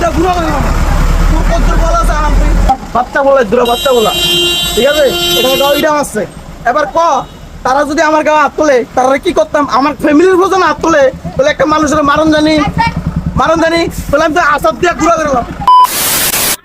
দিয়ে ঘুরে তোর কত বলা আছে বাচ্চা বলে দূরে বাচ্চা বলা ঠিক আছে এটা গাও এটা আছে এবার ক তারা যদি আমার গাও হাত তোলে তারা কি করতাম আমার ফ্যামিলির উপর হাত তোলে বলে একটা মানুষের মারণ জানি বলে আমি তো আসাদ দিয়ে ঘুরে বেরোলাম।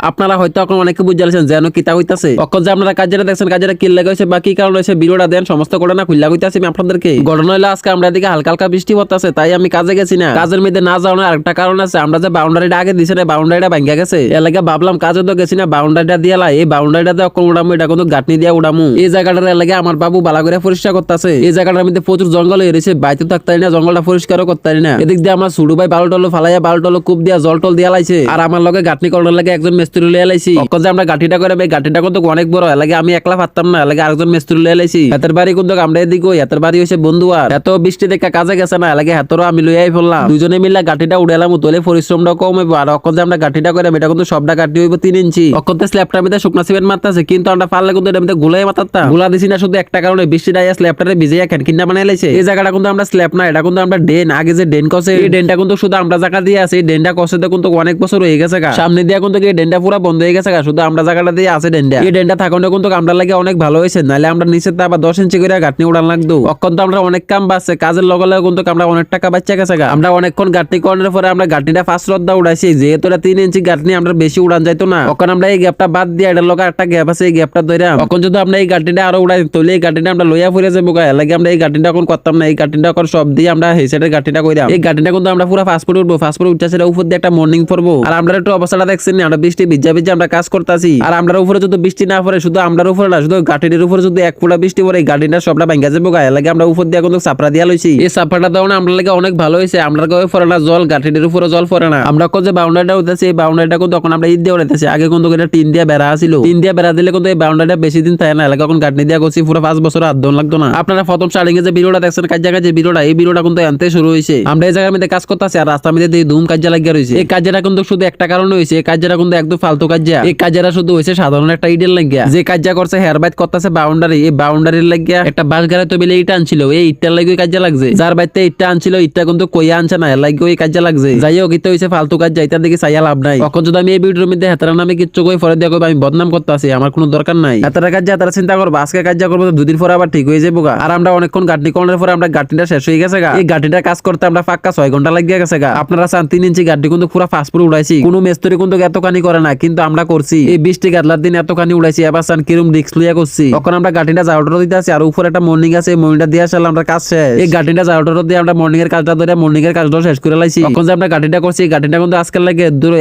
আপনারা হয়তো এখন অনেকে বুঝে যাচ্ছেন যেন কিতা হইতাছে অকল যে আপনারা কাজটা দেখছেন কাজটা কি লাগা হয়েছে বা কি কারণ হয়েছে ভিডিওটা দেন সমস্ত ঘটনা খুললা হইতাছে আমি আপনাদেরকে ঘটনা হলো আজকে আমরা এদিকে হালকা হালকা বৃষ্টি পড়তেছে তাই আমি কাজে গেছি না কাজের মধ্যে না যাওয়ার আরেকটা কারণ আছে আমরা যে বাউন্ডারিটা আগে দিছি না বাউন্ডারিটা ভাঙ্গা গেছে এর লাগে ভাবলাম কাজে তো গেছি না বাউন্ডারিটা দিয়ালা এই বাউন্ডারিটাতে অকল উড়ামু এটা কিন্তু গাঁটনি দিয়া উড়ামু এই জায়গাটার লাগে আমার বাবু বালা করে পরিষ্কার করতেছে এই জায়গাটার মধ্যে প্রচুর জঙ্গল হয়ে রয়েছে বাইতে থাকতে না জঙ্গলটা পরিষ্কারও করতে না এদিক দিয়ে আমার সুড়ু ভাই বালু টলু ফালাইয়া বালু টলু কূপ দিয়া জল টল দিয়া লাইছে আর আমার লগে গাঁটনি করার লাগে একজন মিস্ত্রি লিয়ে লাইছি যে আমরা গাঠিটা করে গাঠিটা কিন্তু অনেক বড় লাগে আমি একলা পারতাম না লাগে আরেকজন মিস্ত্রি লিয়ে লাইছি হাতের বাড়ি কিন্তু আমরা এদিকে হাতের বাড়ি হয়েছে বন্ধু আর এত বৃষ্টি দেখা কাজে গেছে না লাগে হাতেরও আমি লইয়াই ফেললাম দুজনে মিলে গাঠিটা উড়ালাম তোলে পরিশ্রমটা কম হইব আর অকল যে আমরা গাঠিটা করে এটা কিন্তু সবটা গাঠি হইব 3 ইঞ্চি অকলতে স্ল্যাবটার মধ্যে শুকনা সিমেন্ট মারতেছে কিন্তু আমরা পারলে কিন্তু এটা মধ্যে গুলাই মারতাম গুলা দিছি না শুধু একটা কারণে বৃষ্টিটা আইয়া স্ল্যাবটারে ভিজিয়া কিনা বানাই লাইছে এই জায়গাটা কিন্তু আমরা স্ল্যাব না এটা কিন্তু আমরা ডেন আগে যে ডেন কসে এই ডেনটা কিন্তু শুধু আমরা জায়গা দিয়ে আছে এই ডেনটা কসে কিন্তু অনেক বছর হয়ে গেছে সামনে দিয়া কিন্তু এই ডেনটা পুরো বন্ধ হয়ে গেছে শুধু আমরা জায়গাটা দিয়ে আছে ডেন্ডা এই ডেন্ডা থাকানো কিন্তু আমরা লাগে অনেক ভালো হয়েছে নাহলে আমরা নিচে তা আবার 10 ইঞ্চি করে গাঁটনি উড়ান লাগতো অক্ষণ তো আমরা অনেক কাম বাঁচছে কাজের লগে লগে কিন্তু আমরা অনেক টাকা বাচ্চা গেছে আমরা অনেকক্ষণ গাঁটনি করানোর পরে আমরা গাঁটনিটা 5 রদ্দা উড়াইছি যেহেতু 3 ইঞ্চি গাঁটনি আমরা বেশি উড়ান যাইতো না তখন আমরা এই গ্যাপটা বাদ দিয়ে এটার লগে একটা গ্যাপ আছে এই গ্যাপটা ধরে তখন যদি আমরা এই গাঁটনিটা আরো উড়াই তাহলে এই গাঁটনিটা আমরা লইয়া ফুরে যাবো গায়ে লাগে আমরা এই গাঁটনিটা এখন করতাম না এই গাঁটনিটা এখন সব দিয়ে আমরা এই সাইডের গাঁটনিটা কইরাম এই গাঁটনিটা কিন্তু আমরা পুরো ফাস্ট ফুড উঠবো ফাস্ট ফুড উঠছে সেটা উপর দিয়ে একটা মর্নিং পড়বো আর আমরা একটু অবস্থাটা দেখছেন না আমরা বৃষ্টি ভিজা ভিজা আমরা কাজ করতেছি আর আমরা উপরে যদি বৃষ্টি না পড়ে শুধু আমরার উপরে না শুধু গাঁটির উপরে যদি এক ফোঁটা বৃষ্টি পড়ে এই গাঁটিটা সবটা ভাঙ্গা যাবো গায়ে লাগে আমরা উপর দিয়ে কিন্তু চাপড়া দিয়া লইছি এই চাপড়াটা দেওয়া আমরা লাগে অনেক ভালো হয়েছে আমরা গায়ে পড়ে না জল গাঁটির উপরে জল পড়ে না আমরা যে বাউন্ডারিটা উঠেছি এই বাউন্ডারিটা কিন্তু তখন আমরা ঈদ দিয়ে উঠেছি আগে কিন্তু এটা টিন দিয়ে বেড়া ছিল টিন দিয়ে বেড়া দিলে কিন্তু এই বাউন্ডারিটা বেশি দিন থাকে না এলাকা এখন গাঁটনি দিয়া করছি পুরো 5 বছর আর দন লাগতো না আপনারা প্রথম স্টার্টিং এ যে ভিডিওটা দেখছেন কাজ জায়গা যে ভিডিওটা এই ভিডিওটা কিন্তু আনতে শুরু হয়েছে আমরা এই জায়গার মধ্যে কাজ করতেছি আর রাস্তার মধ্যে ধুম কাজ লাগিয়ে রয়েছে এই কাজটা কিন্তু শুধু একটা কারণে হয়েছে এই কাজটা কিন্তু একদম ফালতু কাজ এই কাজটা শুধু হয়েছে সাধারণ একটা ইডের লাগিয়া যে কাজটা করছে হেয়ারবাইট করতেছে বাউন্ডারি এই বাউন্ডারির লাগিয়া একটা বাস গাড়ি তো বেলে ইটা আনছিল এই ইটটার লাগে কাজে লাগছে যার বাইতে ইটটা আনছিল ইটটা কিন্তু কইয়া আনছে না এর লাগে ওই কাজে লাগছে যাই হোক এটা হইছে ফালতু কাজ যাইতার দিকে চাইয়া লাভ নাই এখন যদি আমি এই ভিডিওর মধ্যে হেতারা নামে কিচ্ছু কই পরে দেখো আমি বদনাম করতে আছি আমার কোনো দরকার নাই হেতারা কাজ হেতারা চিন্তা করবো আজকে কাজ করবো 2 দিন পরে আবার ঠিক হয়ে যাবো আর আমরা অনেকক্ষণ গাঁটনি করার পরে আমরা গাঁটনিটা শেষ হয়ে গেছে এই গাঁটনিটা কাজ করতে আমরা পাক্কা 6 ঘন্টা লাগিয়ে গেছে আপনারা চান 3 ইঞ্চি গাঁটনি কিন্তু পুরো ফাস্টফুড উড়াইছি কোনো মেস্তরি কিন্তু এতখানি করে না কিন্তু আমরা করছি এই বৃষ্টি গাদলার দিন এতখানি উড়াইছি এবার চান কিরম রিস্ক লিয়া করছি তখন আমরা গাঁটনিটা জাউটার দিতে আছি আর উপরে একটা মর্নিং আছে এই মর্নিংটা দিয়ে আসলে আমরা কাজ শেষ এই গাঁটনিটা জাউটার দিয়ে আমরা মর্নিং এর কাজটা ধরে মর্নিং এর কাজটা শেষ করে লাইছি তখন যে আমরা গাঁটনিটা করছি গাঁটনিটা কিন্তু আজকাল লাগে দূরে